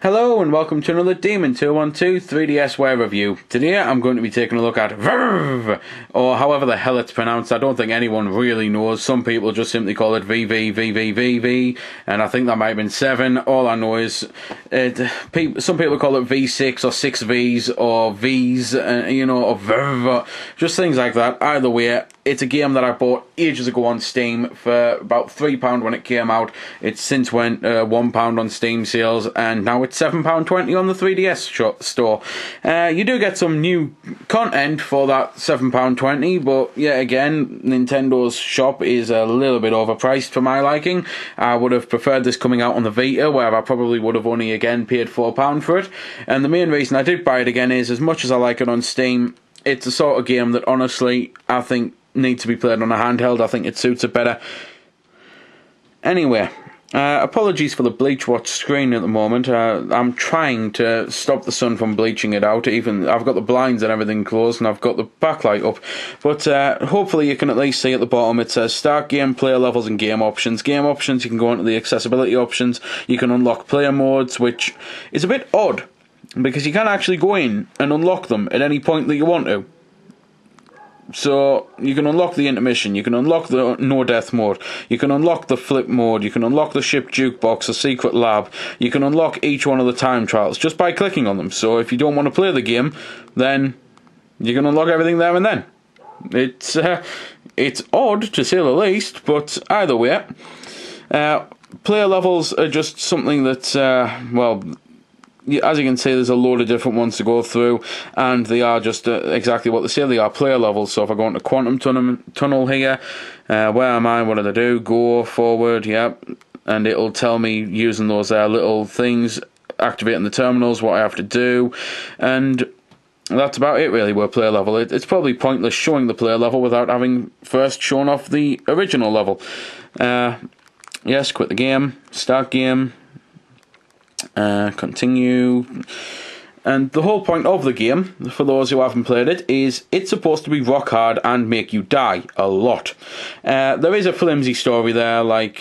Hello and welcome to another Demon 212 3DSWare review. Today I'm going to be taking a look at VVVVVV, or however the hell it's pronounced. I don't think anyone really knows. Some people just simply call it VVVVVV, and I think that might have been 7. All I know is some people call it V6 or 6Vs or Vs, or VVV, just things like that. Either way, it's a game that I bought ages ago on Steam for about £3 when it came out. It's since went £1 on Steam sales, and now it's £7.20 on the 3DS store. You do get some new content for that £7.20, but yet again, Nintendo's shop is a little bit overpriced for my liking. I would have preferred this coming out on the Vita, where I probably would have only again paid £4 for it. And the main reason I did buy it again is, as much as I like it on Steam, it's a sort of game that honestly I think needs to be played on a handheld. I think it suits it better. Anyway, apologies for the bleach watch screen at the moment. I'm trying to stop the sun from bleaching it out. Even I've got the blinds and everything closed, and I've got the backlight up. But hopefully you can at least see at the bottom it says Start Game, Player Levels and Game Options. Game Options, you can go into the accessibility options. You can unlock player modes, which is a bit odd, because you can actually go in and unlock them at any point that you want to. So you can unlock the intermission, you can unlock the no death mode, you can unlock the flip mode, you can unlock the ship jukebox, the secret lab, you can unlock each one of the time trials just by clicking on them. So if you don't want to play the game, then you can unlock everything there and then. It's odd to say the least, but either way, player levels are just something that, as you can see, there's a load of different ones to go through, and they are just exactly what they say they are, player levels. So if I go into Quantum Tunnel here, where am I, what do I do, go, forward, yep, and it'll tell me using those little things, activating the terminals, what I have to do, and that's about it really with player level. It's probably pointless showing the player level without having first shown off the original level. Yes, quit the game, start game, continue. And the whole point of the game, for those who haven't played it, is it's supposed to be rock hard and make you die a lot. There is a flimsy story there, like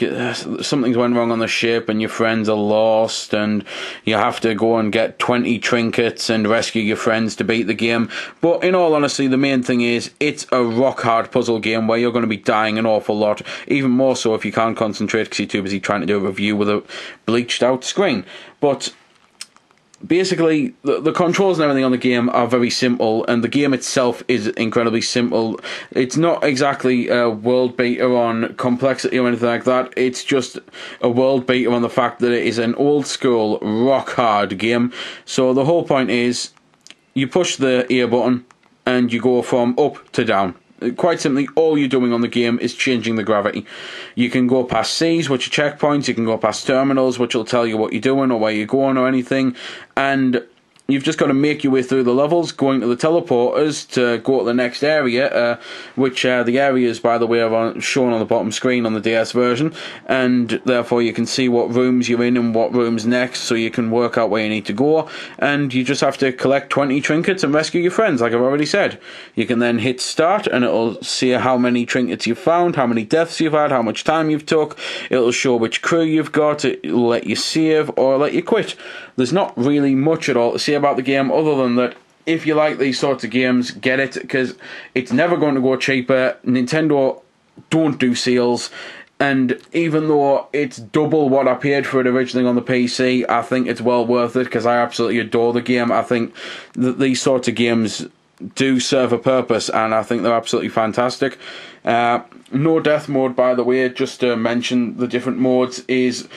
something's went wrong on the ship and your friends are lost and you have to go and get 20 trinkets and rescue your friends to beat the game. But in all honesty, the main thing is it's a rock hard puzzle game where you're going to be dying an awful lot, even more so if you can't concentrate because you're too busy trying to do a review with a bleached out screen. But basically, the controls and everything on the game are very simple, and the game itself is incredibly simple. It's not exactly a world beater on complexity or anything like that. It's just a world beater on the fact that it is an old school rock hard game. So the whole point is you push the A button and you go from up to down. Quite simply, all you're doing on the game is changing the gravity. You can go past C's, which are checkpoints, you can go past terminals, which will tell you what you're doing or where you're going or anything, and you've just got to make your way through the levels, going to the teleporters to go to the next area, which the areas, by the way, are shown on the bottom screen on the DS version, and therefore you can see what rooms you're in and what rooms next, so you can work out where you need to go, and you just have to collect 20 trinkets and rescue your friends, like I've already said. You can then hit start, and it'll see how many trinkets you've found, how many deaths you've had, how much time you've took, it'll show which crew you've got, it'll let you save, or let you quit. There's not really much at all to say about the game other than that if you like these sorts of games, get it, because it's never going to go cheaper. Nintendo don't do sales, and even though it's double what I paid for it originally on the PC, I think it's well worth it because I absolutely adore the game. I think that these sorts of games do serve a purpose, and I think they're absolutely fantastic. No death mode, by the way, just to mention the different modes, is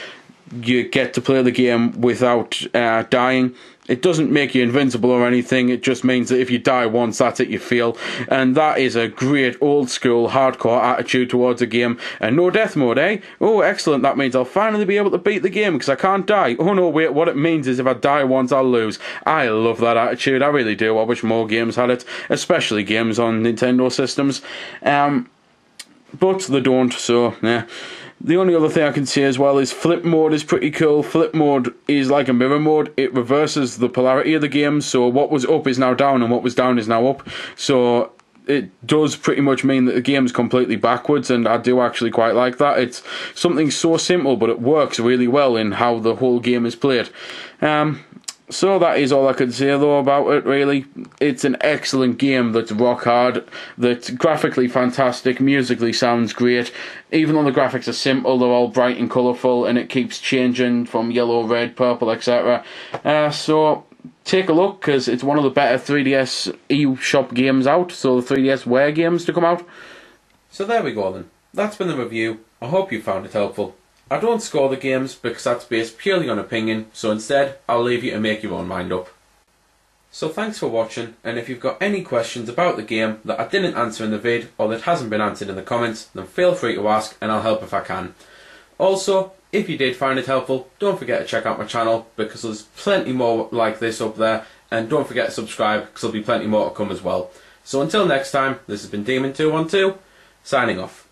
you get to play the game without dying. It doesn't make you invincible or anything, it just means that if you die once, that's it, you fail. And that is a great old school hardcore attitude towards a game. And no death mode, eh? Oh, excellent, that means I'll finally be able to beat the game because I can't die. Oh no, wait, what it means is if I die once, I'll lose. I love that attitude, I really do. I wish more games had it, especially games on Nintendo systems. But they don't, so yeah. The only other thing I can say as well is flip mode is pretty cool. Flip mode is like a mirror mode. It reverses the polarity of the game, so what was up is now down and what was down is now up. So it does pretty much mean that the game's completely backwards, and I do actually quite like that. It's something so simple, but it works really well in how the whole game is played. So that is all I could say though about it, really. It's an excellent game that's rock hard, that's graphically fantastic, musically sounds great. Even though the graphics are simple, they're all bright and colourful, and it keeps changing from yellow, red, purple, etc. So take a look, because it's one of the better 3DS eShop games out, so the 3DSWare games to come out. So there we go then. That's been the review. I hope you found it helpful. I don't score the games because that's based purely on opinion, so instead I'll leave you to make your own mind up. So thanks for watching, and if you've got any questions about the game that I didn't answer in the vid or that hasn't been answered in the comments, then feel free to ask and I'll help if I can. Also, if you did find it helpful, don't forget to check out my channel because there's plenty more like this up there, and don't forget to subscribe because there'll be plenty more to come as well. So until next time, this has been Demon212, signing off.